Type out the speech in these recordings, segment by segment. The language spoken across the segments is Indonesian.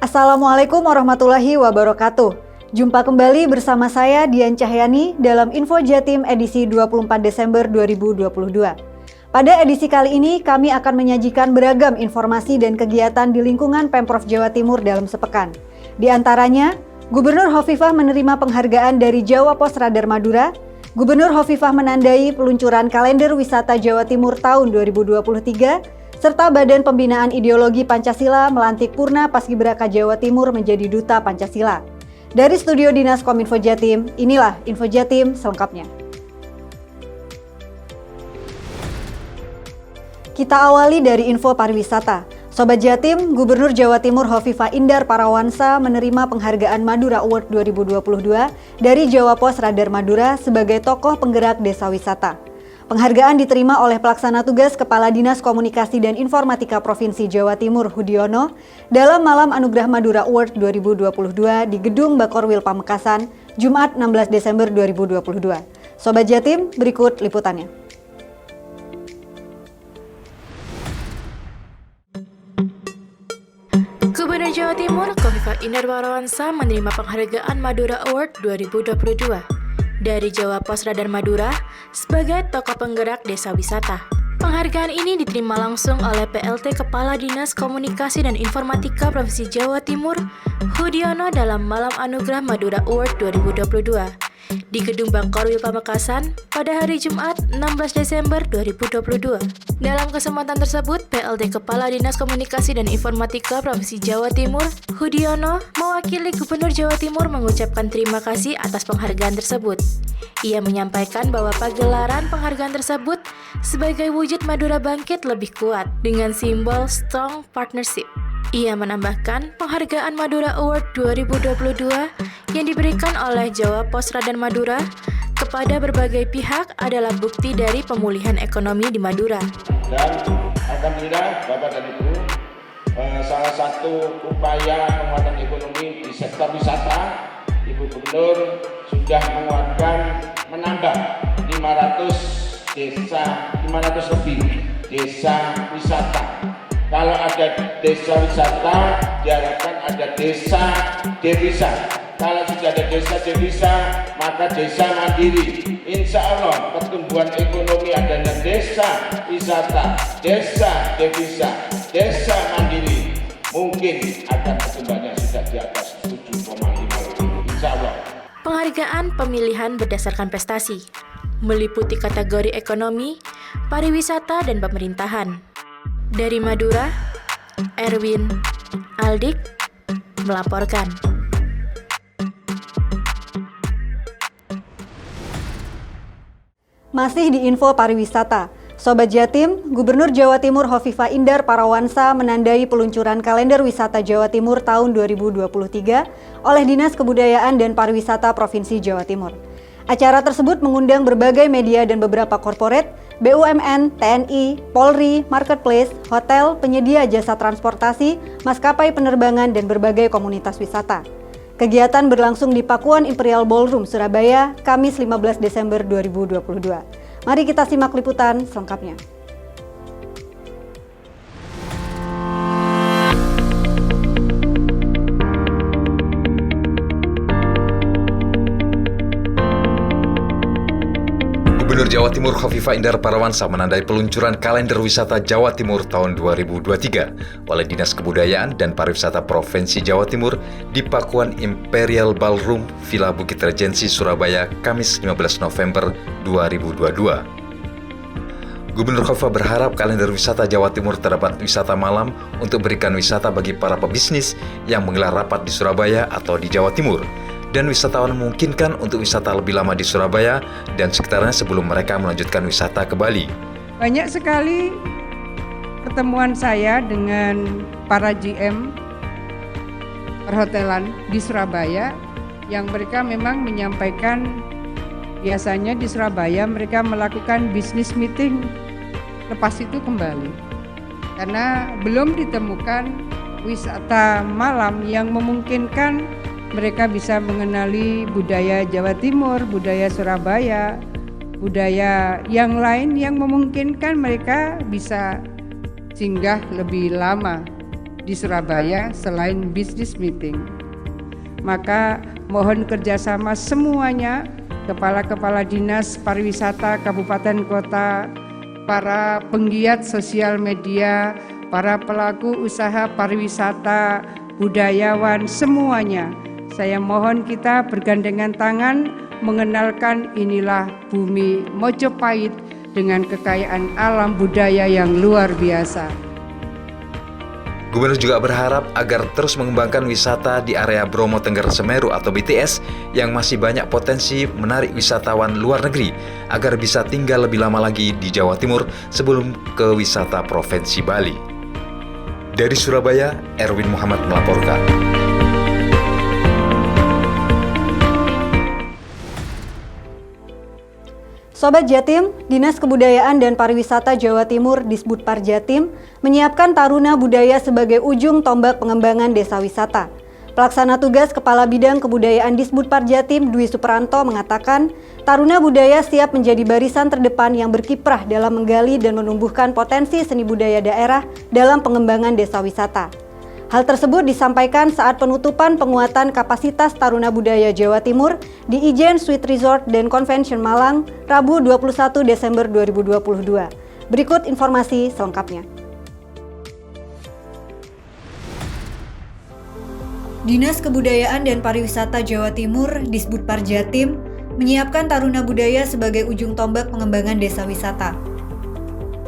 Assalamualaikum warahmatullahi wabarakatuh. Jumpa kembali bersama saya Dian Cahyani dalam Info Jatim edisi 24 Desember 2022. Pada edisi kali ini kami akan menyajikan beragam informasi dan kegiatan di lingkungan Pemprov Jawa Timur dalam sepekan. Di antaranya, Gubernur Hovifah menerima penghargaan dari Jawa Pos Radar Madura. Gubernur Hovifah menandai peluncuran kalender wisata Jawa Timur tahun 2023, serta Badan Pembinaan Ideologi Pancasila melantik Purna Paskibraka Jawa Timur menjadi Duta Pancasila. Dari Studio Dinas Kominfo Jatim, inilah Info Jatim selengkapnya. Kita awali dari info pariwisata. Sobat Jatim, Gubernur Jawa Timur Hovifah Indar Parawansa menerima penghargaan Madura Award 2022 dari Jawa Pos Radar Madura sebagai tokoh penggerak desa wisata. Penghargaan diterima oleh Pelaksana Tugas Kepala Dinas Komunikasi dan Informatika Provinsi Jawa Timur Hudiono dalam Malam Anugerah Madura Award 2022 di Gedung Bakorwil Pamekasan, Jumat 16 Desember 2022. Sobat Jatim, berikut liputannya. Gubernur Jawa Timur Hovifah Indar Parawansa menerima penghargaan Madura Award 2022 dari Jawa Pos Radar Madura sebagai tokoh penggerak desa wisata. Penghargaan ini diterima langsung oleh PLT Kepala Dinas Komunikasi dan Informatika Provinsi Jawa Timur Hudiono dalam Malam Anugerah Madura Award 2022 di Gedung Bakorwil Pamekasan pada hari Jumat 16 Desember 2022. Dalam kesempatan tersebut, PLT Kepala Dinas Komunikasi dan Informatika Provinsi Jawa Timur Hudiono mewakili Gubernur Jawa Timur mengucapkan terima kasih atas penghargaan tersebut. Ia menyampaikan bahwa pagelaran penghargaan tersebut sebagai wujud Madura bangkit lebih kuat dengan simbol Strong Partnership. Ia menambahkan penghargaan Madura Award 2022 yang diberikan oleh Jawa Pos Radar Madura kepada berbagai pihak adalah bukti dari pemulihan ekonomi di Madura. Dan alhamdulillah Bapak dan Ibu, salah satu upaya penguatan ekonomi di sektor wisata, Ibu Gubernur sudah menambah 500 lebih desa wisata. Kalau ada desa wisata, diharapkan ada desa devisa. Kalau sudah ada desa devisa, maka desa mandiri. Insya Allah pertumbuhan ekonomi adanya desa wisata, desa devisa, desa mandiri, mungkin akan pertumbuhannya sudah di atas 7,5%. Insya Allah. Penghargaan pemilihan berdasarkan prestasi meliputi kategori ekonomi, pariwisata, dan pemerintahan. Dari Madura, Erwin Aldik melaporkan. Masih di info pariwisata. Sobat Jatim, Gubernur Jawa Timur Hovifah Indar Parawansa menandai peluncuran kalender wisata Jawa Timur tahun 2023 oleh Dinas Kebudayaan dan Pariwisata Provinsi Jawa Timur. Acara tersebut mengundang berbagai media dan beberapa korporat, BUMN, TNI, Polri, marketplace, hotel, penyedia jasa transportasi, maskapai penerbangan, dan berbagai komunitas wisata. Kegiatan berlangsung di Pakuan Imperial Ballroom, Surabaya, Kamis 15 Desember 2022. Mari kita simak liputan selengkapnya. Gubernur Jawa Timur Hovifah Indar Parawansa menandai peluncuran kalender wisata Jawa Timur tahun 2023 oleh Dinas Kebudayaan dan Pariwisata Provinsi Jawa Timur di Pakuan Imperial Ballroom, Villa Bukit Regensi, Surabaya, Kamis 15 November 2022. Gubernur Hovifah berharap kalender wisata Jawa Timur terdapat wisata malam untuk berikan wisata bagi para pebisnis yang menggelar rapat di Surabaya atau di Jawa Timur. Dan wisatawan memungkinkan untuk wisata lebih lama di Surabaya dan sekitarnya sebelum mereka melanjutkan wisata ke Bali. Banyak sekali pertemuan saya dengan para GM perhotelan di Surabaya yang mereka memang menyampaikan biasanya di Surabaya mereka melakukan business meeting lepas itu kembali. Karena belum ditemukan wisata malam yang memungkinkan mereka bisa mengenali budaya Jawa Timur, budaya Surabaya, budaya yang lain yang memungkinkan mereka bisa singgah lebih lama di Surabaya selain business meeting. Maka mohon kerjasama semuanya, kepala-kepala dinas pariwisata kabupaten kota, para penggiat sosial media, para pelaku usaha pariwisata, budayawan, semuanya. Saya mohon kita bergandengan tangan mengenalkan inilah bumi Mojopahit dengan kekayaan alam budaya yang luar biasa. Gubernur juga berharap agar terus mengembangkan wisata di area Bromo Tengger Semeru atau BTS yang masih banyak potensi menarik wisatawan luar negeri agar bisa tinggal lebih lama lagi di Jawa Timur sebelum ke wisata Provinsi Bali. Dari Surabaya, Erwin Muhammad melaporkan. Sobat Jatim, Dinas Kebudayaan dan Pariwisata Jawa Timur Disbudpar Jatim menyiapkan Taruna Budaya sebagai ujung tombak pengembangan desa wisata. Pelaksana tugas Kepala Bidang Kebudayaan Disbudpar Jatim Dwi Supranto mengatakan, Taruna Budaya siap menjadi barisan terdepan yang berkiprah dalam menggali dan menumbuhkan potensi seni budaya daerah dalam pengembangan desa wisata. Hal tersebut disampaikan saat penutupan penguatan kapasitas Taruna Budaya Jawa Timur di Ijen Suite Resort dan Convention Malang, Rabu 21 Desember 2022. Berikut informasi selengkapnya. Dinas Kebudayaan dan Pariwisata Jawa Timur Disbudpar Jatim menyiapkan Taruna Budaya sebagai ujung tombak pengembangan desa wisata.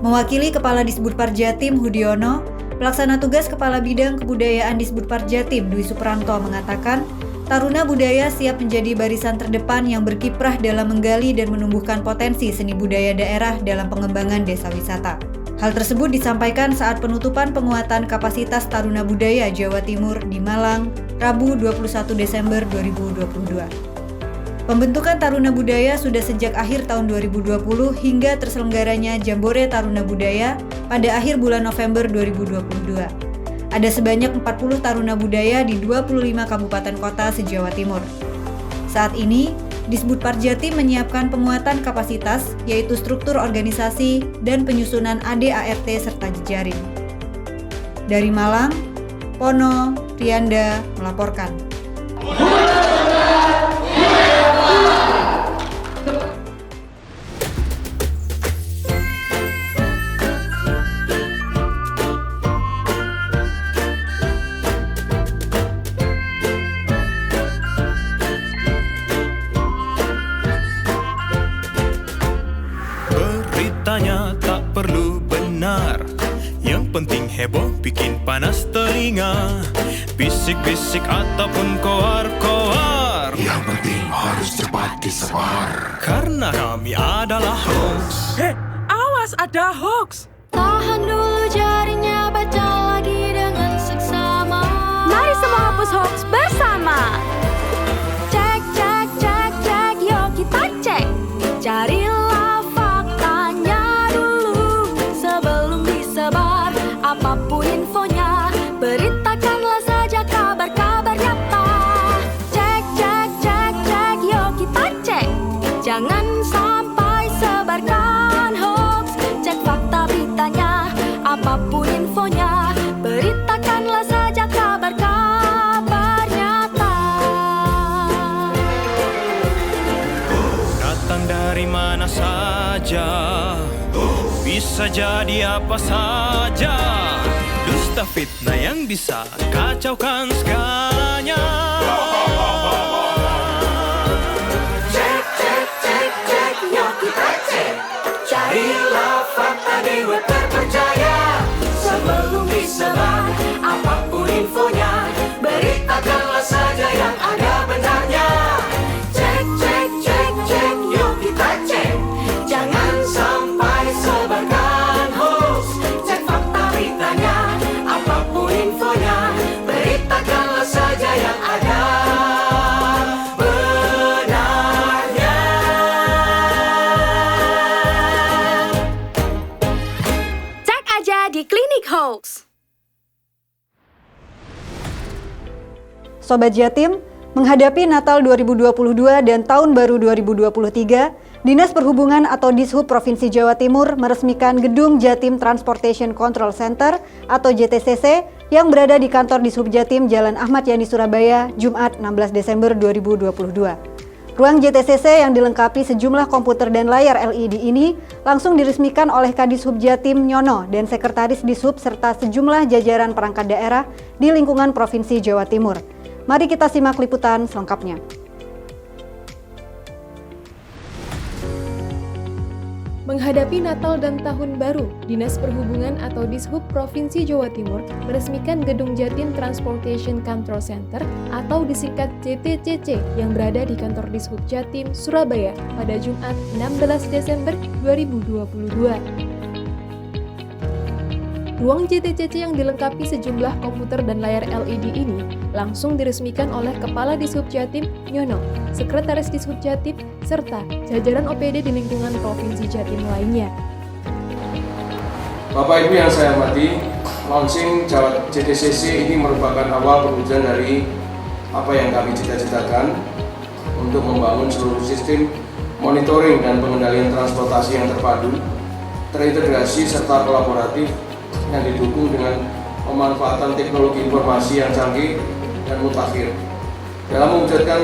Mewakili Kepala Disbudpar Jatim Hudiono, Pelaksana tugas Kepala Bidang Kebudayaan Disbudpar Jatim Dwi Supranto mengatakan, Taruna Budaya siap menjadi barisan terdepan yang berkiprah dalam menggali dan menumbuhkan potensi seni budaya daerah dalam pengembangan desa wisata. Hal tersebut disampaikan saat penutupan penguatan kapasitas Taruna Budaya Jawa Timur di Malang, Rabu 21 Desember 2022. Pembentukan Taruna Budaya sudah sejak akhir tahun 2020 hingga terselenggaranya Jambore Taruna Budaya pada akhir bulan November 2022. Ada sebanyak 40 Taruna Budaya di 25 kabupaten kota se-Jawa Timur. Saat ini, Disbudpar Jatim menyiapkan penguatan kapasitas, yaitu struktur organisasi dan penyusunan AD/ART serta jejaring. Dari Malang, Pono Rianda melaporkan. Beritanya tak perlu benar, yang penting heboh bikin panas telinga. Bisik-bisik ataupun koar-koar, yang penting harus cepat disebar. karena kami adalah hoax. Awas ada hoax. Tahan dulu jarinya, baca lagi dengan seksama. Mari semua hapus hoax bersama. Cek, cek, cek, cek, yuk kita cek. Carilah faktanya dulu sebelum disebar. Apapun infonya, beritakanlah saja kabar-kabar nyata. Cek, cek, cek, cek, yuk kita cek. Jangan sampai sebarkan hoax. Cek fakta beritanya, apapun infonya, beritakanlah saja kabar-kabar nyata. Datang dari mana saja, bisa jadi apa saja. Dusta fitnah yang bisa kacaukan segalanya. Cek, cek, cek, cek, yuk kita cek. Carilah fakta di web terpercaya sebelum disebar. Apapun infonya, beritakanlah saja yang ada benarnya. Cek, cek, cek, cek, yuk kita cek. Jangan sampai sebarkan hoax. Cek fakta beritanya, apapun infonya, beritakanlah saja yang ada benarnya. Cek aja di Klinik Hoax. Sobat Jatim, menghadapi Natal 2022 dan Tahun Baru 2023, Dinas Perhubungan atau Dishub Provinsi Jawa Timur meresmikan Gedung Jatim Transportation Control Center atau JTCC yang berada di kantor Dishub Jatim Jalan Ahmad Yani Surabaya, Jumat 16 Desember 2022. Ruang JTCC yang dilengkapi sejumlah komputer dan layar LED ini langsung diresmikan oleh Kadishub Jatim Nyono dan Sekretaris Dishub serta sejumlah jajaran perangkat daerah di lingkungan Provinsi Jawa Timur. Mari kita simak liputan selengkapnya. Menghadapi Natal dan Tahun Baru, Dinas Perhubungan atau Dishub Provinsi Jawa Timur meresmikan Gedung Jatim Transportation Control Center atau disingkat JTCC yang berada di kantor Dishub Jatim, Surabaya pada Jumat 16 Desember 2022. Ruang JTCC yang dilengkapi sejumlah komputer dan layar LED ini langsung diresmikan oleh Kepala Dishub Jatim Nyono, Sekretaris Dishub Jatim, serta jajaran OPD di lingkungan Provinsi Jatim lainnya. Bapak Ibu yang saya hormati, launching JTCC ini merupakan awal perwujudan dari apa yang kami cita-citakan untuk membangun seluruh sistem monitoring dan pengendalian transportasi yang terpadu, terintegrasi serta kolaboratif yang didukung dengan pemanfaatan teknologi informasi yang canggih dan mutakhir. Dalam mewujudkan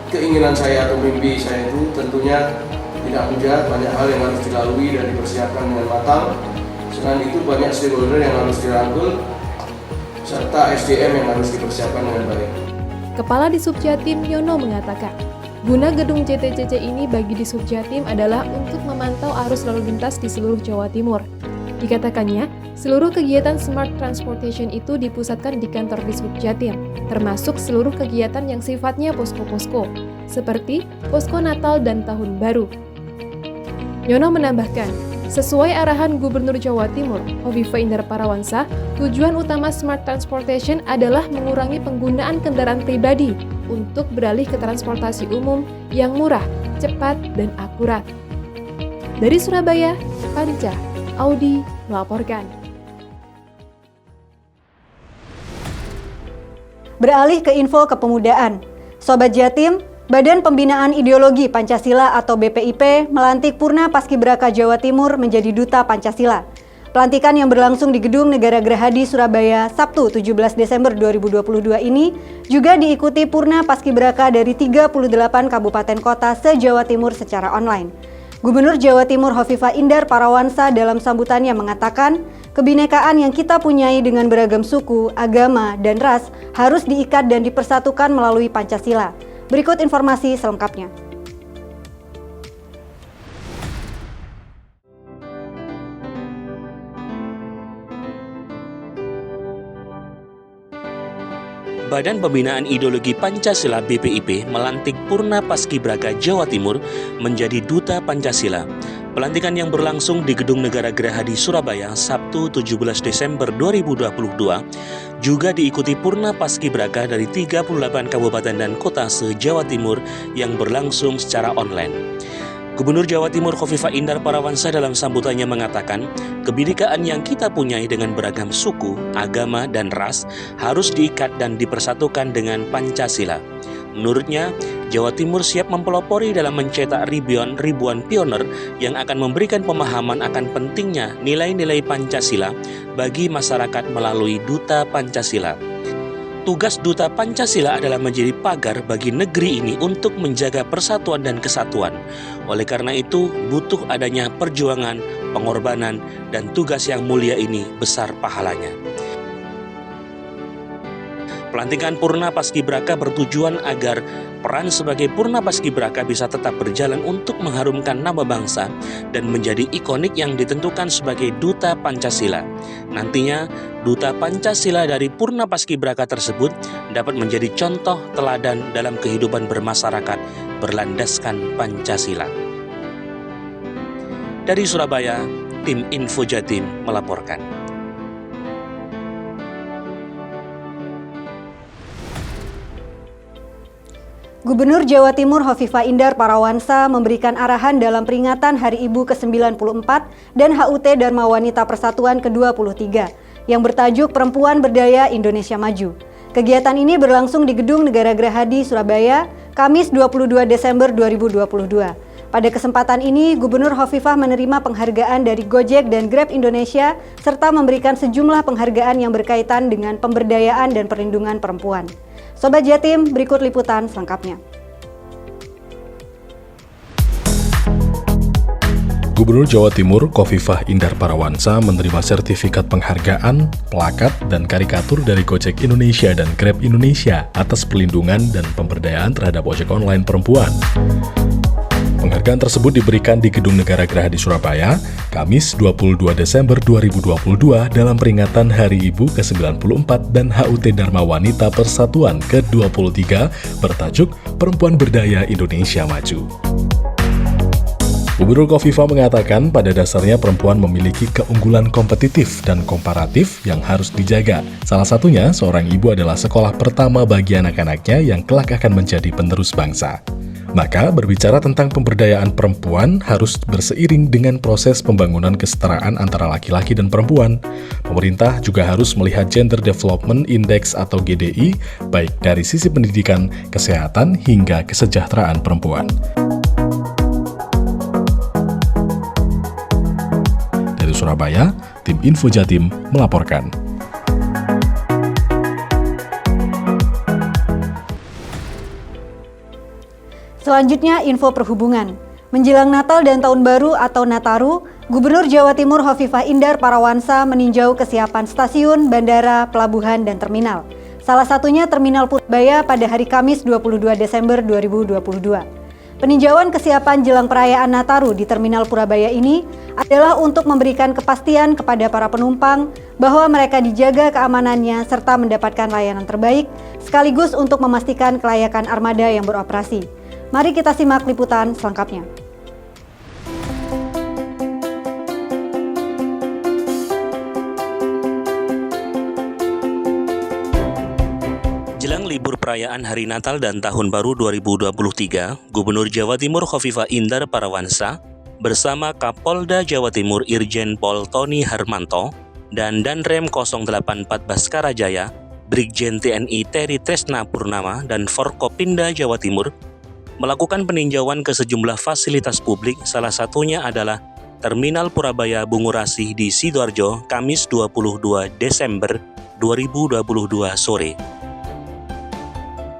keinginan saya atau mimpi saya itu tentunya tidak mudah, banyak hal yang harus dilalui dan dipersiapkan dengan matang. Selain itu banyak stakeholder yang harus dirangkul serta SDM yang harus dipersiapkan dengan baik. Kepala Dishub Jatim Nyono mengatakan, guna gedung JTCC ini bagi Dishub Jatim adalah untuk memantau arus lalu lintas di seluruh Jawa Timur. Dikatakannya, seluruh kegiatan Smart Transportation itu dipusatkan di kantor Dishub Jatim, termasuk seluruh kegiatan yang sifatnya posko-posko, seperti posko Natal dan Tahun Baru. Nyono menambahkan, sesuai arahan Gubernur Jawa Timur, Hovifah Indar Parawansa, tujuan utama Smart Transportation adalah mengurangi penggunaan kendaraan pribadi untuk beralih ke transportasi umum yang murah, cepat, dan akurat. Dari Surabaya, Panca Audi melaporkan. Beralih ke info kepemudaan. Sobat Jatim, Badan Pembinaan Ideologi Pancasila atau BPIP melantik Purna Paskibraka Jawa Timur menjadi Duta Pancasila. Pelantikan yang berlangsung di Gedung Negara Gerahadi Surabaya Sabtu 17 Desember 2022 ini juga diikuti Purna Paskibraka dari 38 kabupaten kota se-Jawa Timur secara online. Gubernur Jawa Timur Hovifah Indar Parawansa dalam sambutannya mengatakan, kebinekaan yang kita punyai dengan beragam suku, agama, dan ras harus diikat dan dipersatukan melalui Pancasila. Berikut informasi selengkapnya. Badan Pembinaan Ideologi Pancasila BPIP melantik Purna Paskibraka Jawa Timur menjadi Duta Pancasila. Pelantikan yang berlangsung di Gedung Negara Gerahadi Surabaya Sabtu 17 Desember 2022 juga diikuti Purna Paskibraka dari 38 kabupaten dan kota se-Jawa Timur yang berlangsung secara online. Gubernur Jawa Timur Hovifah Indar Parawansa dalam sambutannya mengatakan, kebinekaan yang kita punyai dengan beragam suku, agama, dan ras harus diikat dan dipersatukan dengan Pancasila. Menurutnya, Jawa Timur siap mempelopori dalam mencetak ribuan pioner yang akan memberikan pemahaman akan pentingnya nilai-nilai Pancasila bagi masyarakat melalui Duta Pancasila. Tugas Duta Pancasila adalah menjadi pagar bagi negeri ini untuk menjaga persatuan dan kesatuan. Oleh karena itu, butuh adanya perjuangan, pengorbanan, dan tugas yang mulia ini besar pahalanya. Pelantikan Purna Paskibraka bertujuan agar peran sebagai Purna Paskibraka bisa tetap berjalan untuk mengharumkan nama bangsa dan menjadi ikonik yang ditentukan sebagai Duta Pancasila. Nantinya, Duta Pancasila dari Purna Paskibraka tersebut dapat menjadi contoh teladan dalam kehidupan bermasyarakat berlandaskan Pancasila. Dari Surabaya, tim Info Jatim melaporkan. Gubernur Jawa Timur Hovifah Indar Parawansa memberikan arahan dalam peringatan Hari Ibu ke-94 dan HUT Dharma Wanita Persatuan ke-23 yang bertajuk Perempuan Berdaya Indonesia Maju. Kegiatan ini berlangsung di Gedung Negara Gerahadi, Surabaya, Kamis 22 Desember 2022. Pada kesempatan ini, Gubernur Hovifah menerima penghargaan dari Gojek dan Grab Indonesia, serta memberikan sejumlah penghargaan yang berkaitan dengan pemberdayaan dan perlindungan perempuan. Sobat Jatim, berikut liputan selengkapnya. Gubernur Jawa Timur Khofifah Indar Parawansa menerima sertifikat penghargaan, plakat, dan karikatur dari Gojek Indonesia dan Grab Indonesia atas perlindungan dan pemberdayaan terhadap ojek online perempuan. Penghargaan tersebut diberikan di Gedung Negara Gerahadi Surabaya, Kamis 22 Desember 2022 dalam peringatan Hari Ibu ke-94 dan HUT Dharma Wanita Persatuan ke-23 bertajuk Perempuan Berdaya Indonesia Maju. Gubernur Khofifah mengatakan pada dasarnya perempuan memiliki keunggulan kompetitif dan komparatif yang harus dijaga. Salah satunya, seorang ibu adalah sekolah pertama bagi anak-anaknya yang kelak akan menjadi penerus bangsa. Maka, berbicara tentang pemberdayaan perempuan harus berseiring dengan proses pembangunan kesetaraan antara laki-laki dan perempuan. Pemerintah juga harus melihat Gender Development Index atau GDI, baik dari sisi pendidikan, kesehatan, hingga kesejahteraan perempuan. Dari Surabaya, tim Info Jatim melaporkan. Selanjutnya, info perhubungan. Menjelang Natal dan Tahun Baru atau Nataru, Gubernur Jawa Timur Hovifah Indar Parawansa meninjau kesiapan stasiun, bandara, pelabuhan, dan terminal. Salah satunya Terminal Purabaya pada hari Kamis 22 Desember 2022. Peninjauan kesiapan jelang perayaan Nataru di Terminal Purabaya ini adalah untuk memberikan kepastian kepada para penumpang bahwa mereka dijaga keamanannya serta mendapatkan layanan terbaik, sekaligus untuk memastikan kelayakan armada yang beroperasi. Mari kita simak liputan selengkapnya. Jelang libur perayaan Hari Natal dan Tahun Baru 2023, Gubernur Jawa Timur Khofifah Indar Parawansa bersama Kapolda Jawa Timur Irjen Pol Tony Harmanto dan Danrem 084 Baskara Jaya, Brigjen TNI Terry Tresna Purnama dan Forkopimda Jawa Timur melakukan peninjauan ke sejumlah fasilitas publik, salah satunya adalah Terminal Purabaya Bungurasih di Sidoarjo, Kamis 22 Desember 2022 sore.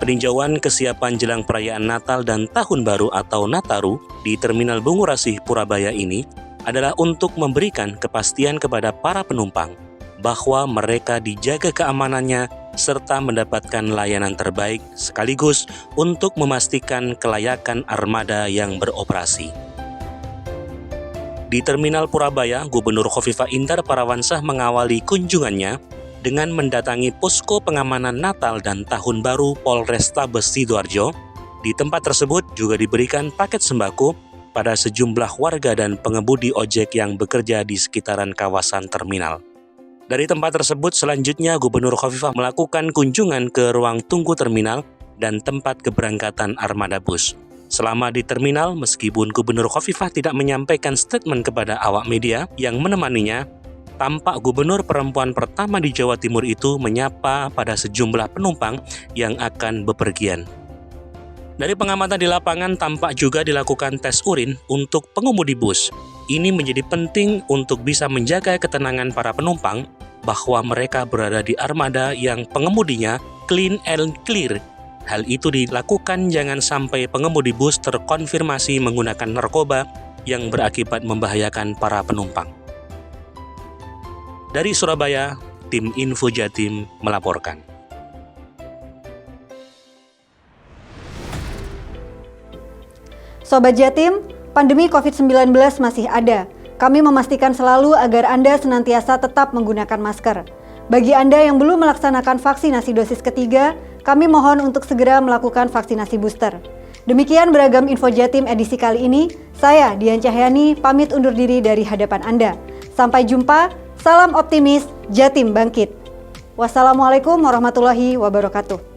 Peninjauan kesiapan jelang perayaan Natal dan Tahun Baru atau Nataru di Terminal Bungurasih Purabaya ini adalah untuk memberikan kepastian kepada para penumpang bahwa mereka dijaga keamanannya serta mendapatkan layanan terbaik sekaligus untuk memastikan kelayakan armada yang beroperasi. Di Terminal Purabaya, Gubernur Khofifah Indar Parawansa mengawali kunjungannya dengan mendatangi posko pengamanan Natal dan Tahun Baru Polrestabes Sidoarjo. Di tempat tersebut juga diberikan paket sembako pada sejumlah warga dan pengemudi ojek yang bekerja di sekitaran kawasan terminal. Dari tempat tersebut, selanjutnya Gubernur Khofifah melakukan kunjungan ke ruang tunggu terminal dan tempat keberangkatan armada bus. Selama di terminal, meskipun Gubernur Khofifah tidak menyampaikan statement kepada awak media yang menemaninya, tampak Gubernur perempuan pertama di Jawa Timur itu menyapa pada sejumlah penumpang yang akan bepergian. Dari pengamatan di lapangan, tampak juga dilakukan tes urin untuk pengemudi bus. Ini menjadi penting untuk bisa menjaga ketenangan para penumpang bahwa mereka berada di armada yang pengemudinya clean and clear. Hal itu dilakukan jangan sampai pengemudi bus terkonfirmasi menggunakan narkoba yang berakibat membahayakan para penumpang. Dari Surabaya, tim Info Jatim melaporkan. Sobat Jatim, pandemi COVID-19 masih ada. Kami memastikan selalu agar Anda senantiasa tetap menggunakan masker. Bagi Anda yang belum melaksanakan vaksinasi dosis ketiga, kami mohon untuk segera melakukan vaksinasi booster. Demikian beragam Info Jatim edisi kali ini. Saya, Dian Cahyani, pamit undur diri dari hadapan Anda. Sampai jumpa, salam optimis, Jatim bangkit. Wassalamualaikum warahmatullahi wabarakatuh.